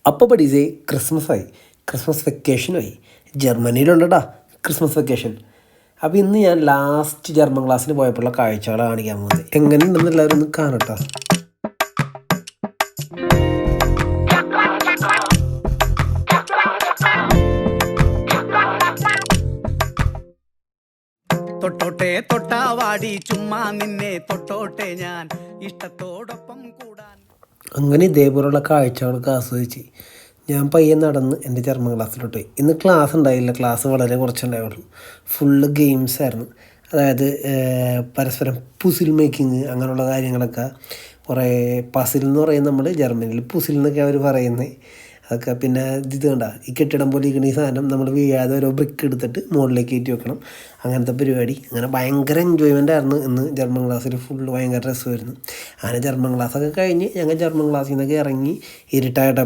അപ്പോൾ പഠിച്ചേ ക്രിസ്മസായി, ക്രിസ്മസ് വെക്കേഷനുമായി. ജർമ്മനിയിലുണ്ടടാ ക്രിസ്മസ് വെക്കേഷൻ. അപ്പോൾ ഇന്ന് ഞാൻ ലാസ്റ്റ് ജർമ്മൻ ക്ലാസ്സിന് പോയപ്പോഴുള്ള കാഴ്ചകളാണ് കാണിക്കാൻ പോകുന്നത്. എങ്ങനെയുണ്ടെന്ന് എല്ലാവരും ഒന്ന് കാണട്ടോ. തൊട്ടോട്ടെ തൊട്ടാവാടി ചുമ്മാ നിന്നെ തൊട്ടോട്ടെ ഞാൻ ഇഷ്ടത്തോടൊപ്പം കൂടാൻ. അങ്ങനെ ഇതേപോലുള്ള കാഴ്ചകളൊക്കെ ആസ്വദിച്ച് ഞാൻ പയ്യെ നടന്ന് എൻ്റെ ജർമ്മൻ ക്ലാസ്സിലോട്ട് പോയി. ഇന്ന് ക്ലാസ് ഉണ്ടായില്ല, ക്ലാസ് വളരെ കുറച്ചുണ്ടായുള്ളൂ. ഫുള്ള് ഗെയിംസ് ആയിരുന്നു. അതായത് പരസ്പരം പുസിൽ മേക്കിങ് അങ്ങനെയുള്ള കാര്യങ്ങളൊക്കെ. കുറേ പസിൽ എന്ന് പറയുന്നത് നമ്മൾ ജർമ്മനിയിൽ പുസിൽ എന്നൊക്കെ അവർ പറയുന്നത്. അതൊക്കെ പിന്നെ ഇത് കണ്ട ഈ കെട്ടിടം പോലെ ഇരിക്കുന്ന ഈ സാധനം നമ്മൾ വീഴാതെ ഓരോ ബ്രിക്ക് എടുത്തിട്ട് മുകളിലേക്ക് കയറ്റി വെക്കണം, അങ്ങനത്തെ പരിപാടി. അങ്ങനെ ഭയങ്കര എൻജോയ്മെൻ്റ് ആയിരുന്നു ഇന്ന് ജർമ്മൻ ക്ലാസ്സിൽ. ഫുള്ള് ഭയങ്കര രസമായിരുന്നു. അങ്ങനെ ജർമ്മൻ ക്ലാസ്സൊക്കെ കഴിഞ്ഞ് ഞങ്ങൾ ജർമ്മൻ ക്ലാസ്സിൽ നിന്നൊക്കെ ഇറങ്ങി ഇരുട്ടായിട്ട്